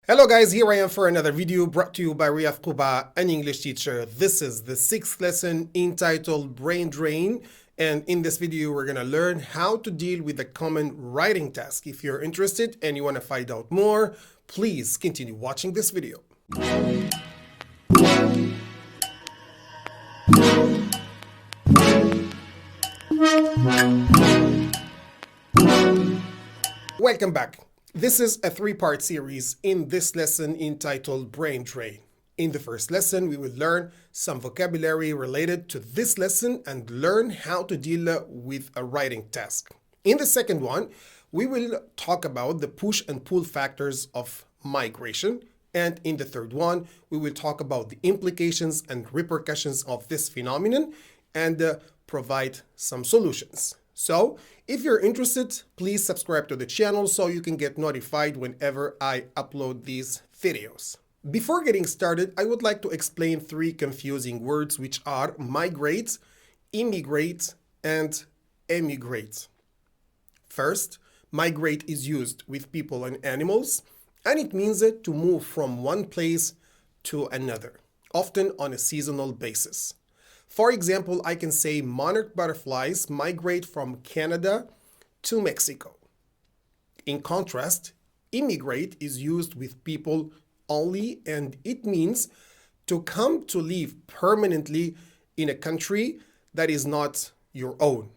Hello guys, here I am for another video brought to you by Riyaf Kuba, an English teacher. This is the 6th lesson entitled Brain Drain, and in this video we're going to learn how to deal with a common writing task. If you're interested and you want to find out more, please continue watching this video. Welcome back. This is a three-part series in this lesson entitled Brain Drain. In the first lesson, we will learn some vocabulary related to this lesson and learn how to deal with a writing task. In the second one, we will talk about the push and pull factors of migration. And in the third one, we will talk about the implications and repercussions of this phenomenon and provide some solutions. So, if you're interested, please subscribe to the channel so you can get notified whenever I upload these videos. Before getting started, I would like to explain three confusing words which are migrate, immigrate, and emigrate. First, migrate is used with people and animals, and it means to move from one place to another, often on a seasonal basis. For example, I can say monarch butterflies migrate from Canada to Mexico. In contrast, immigrate is used with people only, and it means to come to live permanently in a country that is not your own.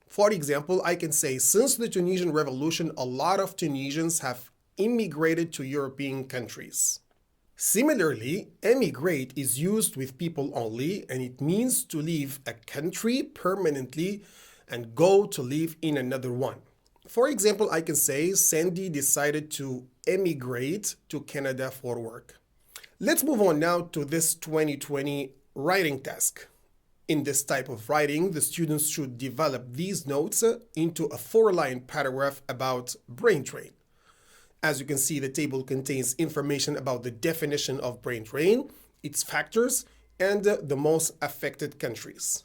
For example, I can say since the Tunisian Revolution, a lot of Tunisians have immigrated to European countries. Similarly, emigrate is used with people only, and it means to leave a country permanently and go to live in another one. For example, I can say Sandy decided to emigrate to Canada for work. Let's move on now to this 2020 writing task. In this type of writing, the students should develop these notes into a 4-line paragraph about brain drain. As you can see, the table contains information about the definition of brain drain, its factors, and the most affected countries.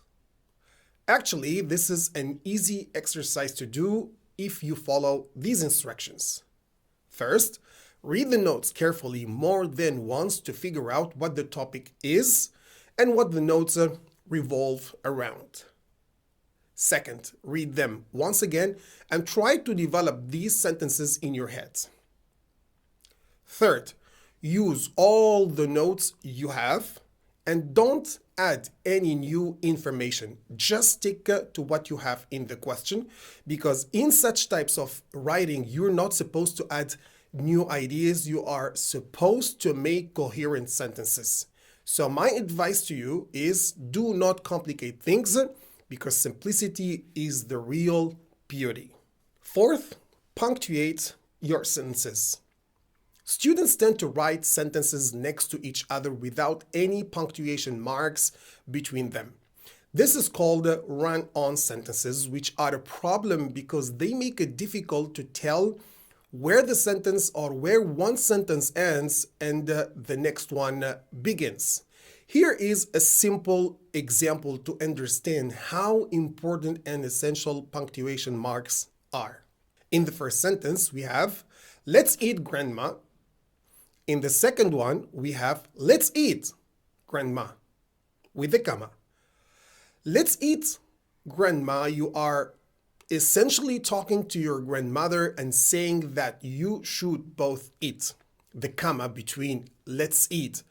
Actually, this is an easy exercise to do if you follow these instructions. First, read the notes carefully more than once to figure out what the topic is and what the notes revolve around. Second, read them once again and try to develop these sentences in your head. Third, use all the notes you have and don't add any new information. Just stick to what you have in the question, because in such types of writing, you're not supposed to add new ideas. You are supposed to make coherent sentences. So my advice to you is do not complicate things, because simplicity is the real beauty. Fourth, punctuate your sentences. Students tend to write sentences next to each other without any punctuation marks between them. This is called run-on sentences, which are a problem because they make it difficult to tell where the sentence or where one sentence ends and the next one begins. Here is a simple example to understand how important and essential punctuation marks are. In the first sentence, we have, "Let's eat, Grandma." In the second one, we have, "Let's eat, Grandma," with the comma. Let's eat, Grandma, you are essentially talking to your grandmother and saying that you should both eat. The comma between let's eat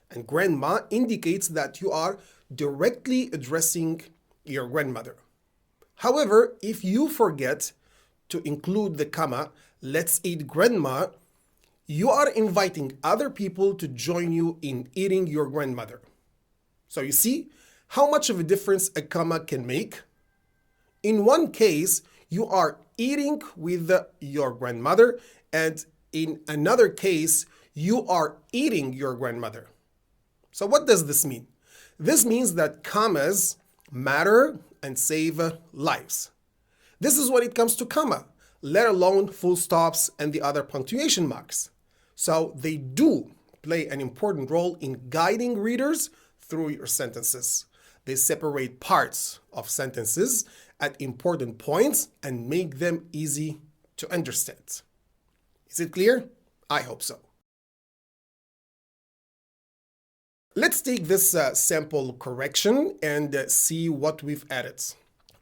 and grandma indicates that you are directly addressing your grandmother. However, if you forget to include the comma, let's eat, Grandma, you are inviting other people to join you in eating your grandmother. So you see how much of a difference a comma can make? In one case, you are eating with your grandmother, and in another case, you are eating your grandmother. So what does this mean? This means that commas matter and save lives. This is when it comes to comma, let alone full stops and the other punctuation marks. So they do play an important role in guiding readers through your sentences. They separate parts of sentences at important points and make them easy to understand. Is it clear? I hope so. Let's take this sample correction and see what we've added.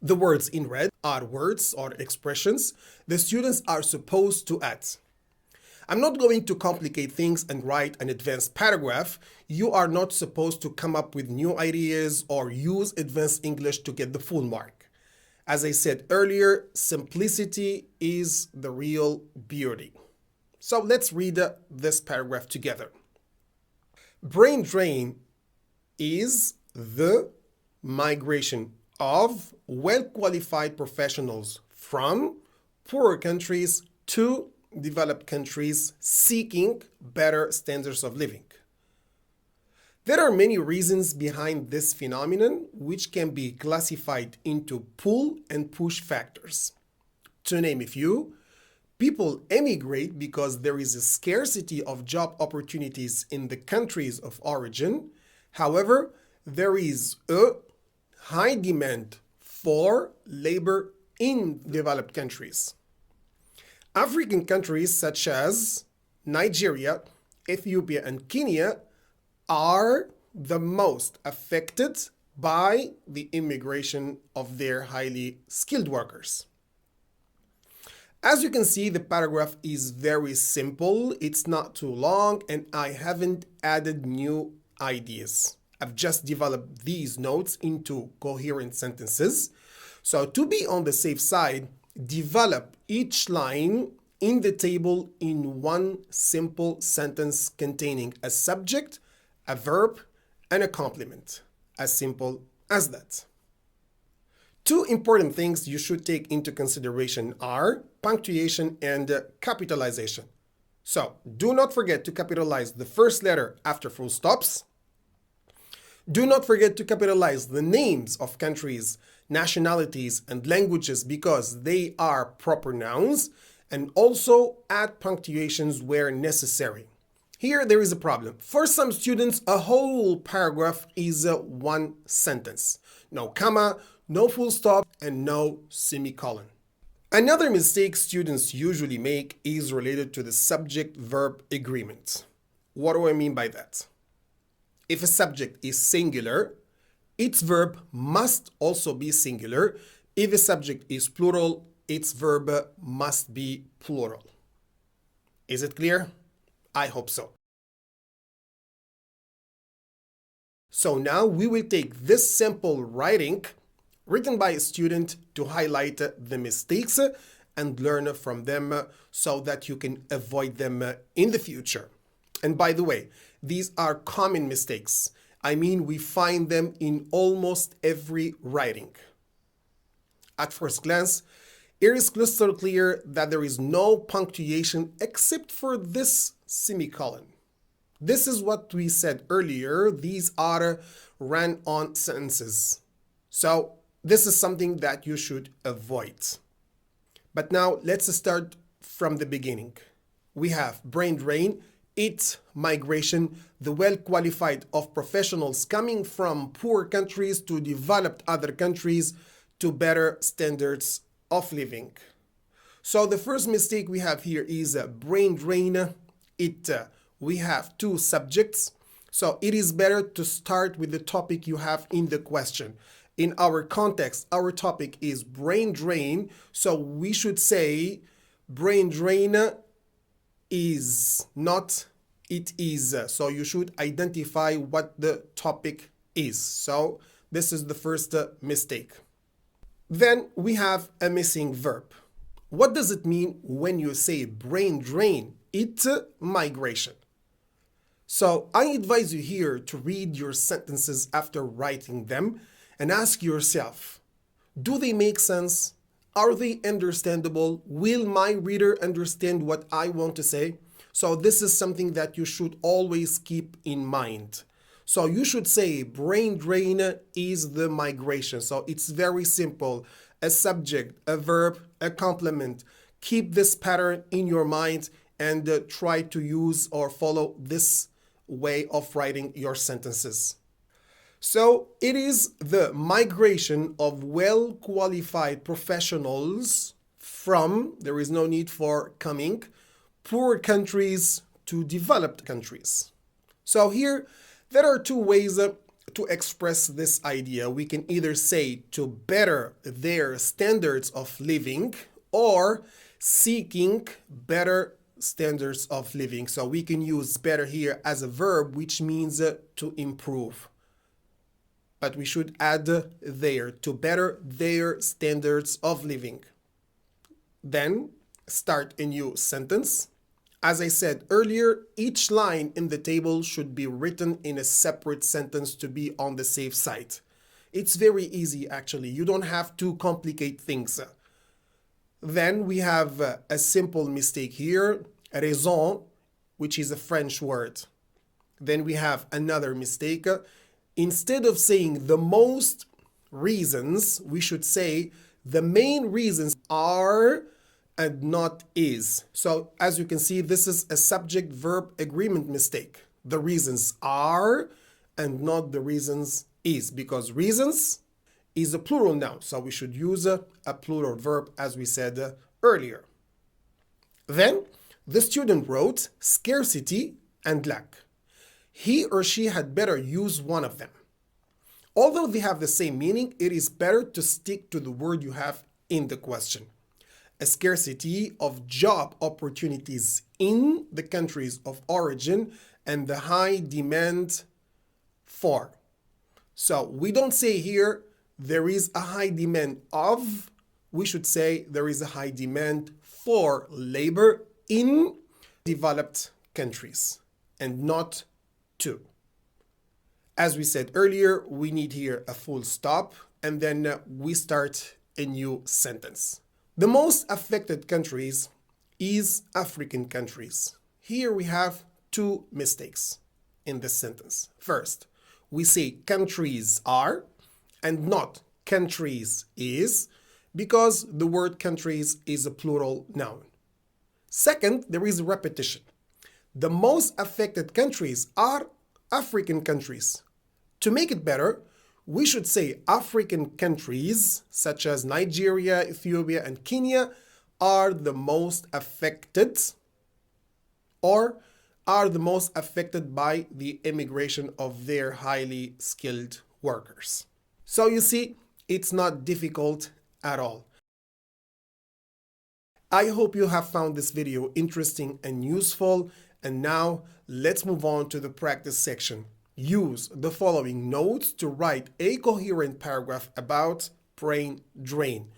The words in red are words or expressions the students are supposed to add. I'm not going to complicate things and write an advanced paragraph. You are not supposed to come up with new ideas or use advanced English to get the full mark. As I said earlier, simplicity is the real beauty. So let's read this paragraph together. Brain drain is the migration of well-qualified professionals from poorer countries to developed countries seeking better standards of living. There are many reasons behind this phenomenon, which can be classified into pull and push factors. To name a few, people emigrate because there is a scarcity of job opportunities in the countries of origin. However, there is a high demand for labor in developed countries. African countries such as Nigeria, Ethiopia, and Kenya are the most affected by the immigration of their highly skilled workers. As you can see, the paragraph is very simple, it's not too long, and I haven't added new ideas. I've just developed these notes into coherent sentences. So to be on the safe side, develop each line in the table in one simple sentence containing a subject, a verb, and a complement. As simple as that. Two important things you should take into consideration are punctuation and capitalization. So do not forget to capitalize the first letter after full stops. Do not forget to capitalize the names of countries, nationalities, and languages because they are proper nouns, and also add punctuations where necessary. Here there is a problem. For some students, a whole paragraph is one sentence. No comma, no full stop, and no semicolon. Another mistake students usually make is related to the subject-verb agreement. What do I mean by that? If a subject is singular, its verb must also be singular. If a subject is plural, its verb must be plural. Is it clear? I hope so. So now we will take this sample writing written by a student to highlight the mistakes and learn from them so that you can avoid them in the future. And by the way, these are common mistakes. I mean, we find them in almost every writing. At first glance, it is crystal clear that there is no punctuation except for this semicolon. This is what we said earlier. These are run-on sentences. So this is something that you should avoid. But now let's start from the beginning. We have brain drain, its migration, the well-qualified of professionals coming from poor countries to developed other countries to better standards of living. So the first mistake we have here is brain drain, we have two subjects. So it is better to start with the topic you have in the question. In our context, our topic is brain drain. So we should say brain drain is, not it is. So you should identify what the topic is. So this is the first mistake. Then we have a missing verb. What does it mean when you say brain drain, its migration? So I advise you here to read your sentences after writing them and ask yourself, do they make sense? Are they understandable? Will my reader understand what I want to say? So this is something that you should always keep in mind. So you should say brain drain is the migration. So it's very simple. A subject, a verb, a complement. Keep this pattern in your mind and try to use or follow this way of writing your sentences. So it is the migration of well-qualified professionals from, there is no need for coming, poor countries to developed countries. So here, There are two ways to express this idea. We can either say to better their standards of living or seeking better standards of living. So we can use better here as a verb, which means to improve. But we should add their, to better their standards of living. Then start a new sentence. As I said earlier, each line in the table should be written in a separate sentence to be on the safe side. It's very easy actually. You don't have to complicate things. Then we have a simple mistake here, raison, which is a French word. Then we have another mistake. Instead of saying the most reasons, we should say the main reasons are and not is. So as you can see, this is a subject-verb agreement mistake. The reasons are and not the reasons is, because reasons is a plural noun. So we should use a plural verb as we said earlier. Then the student wrote scarcity and lack. He or she had better use one of them. Although they have the same meaning, it is better to stick to the word you have in the question. A scarcity of job opportunities in the countries of origin and the high demand for. So we don't say here there is a high demand of, we should say there is a high demand for labor in developed countries and not to. As we said earlier, we need here a full stop and then we start a new sentence. The most affected countries is African countries. Here we have two mistakes in this sentence. First, we say countries are and not countries is because the word countries is a plural noun. Second, there is a repetition. The most affected countries are African countries. To make it better, we should say African countries such as Nigeria, Ethiopia, and Kenya are the most affected or are the most affected by the immigration of their highly skilled workers. So you see, it's not difficult at all. I hope you have found this video interesting and useful. And now let's move on to the practice section. Use the following notes to write a coherent paragraph about brain drain.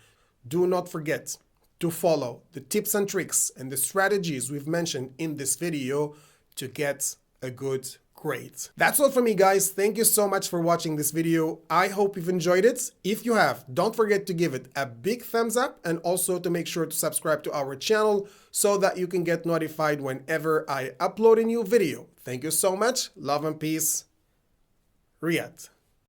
Do not forget to follow the tips and tricks and the strategies we've mentioned in this video to get a good grade. That's all from me, guys. Thank you so much for watching this video. I hope you've enjoyed it. If you have, don't forget to give it a big thumbs up and also to make sure to subscribe to our channel so that you can get notified whenever I upload a new video. Thank you so much. Love and peace. Riyadh.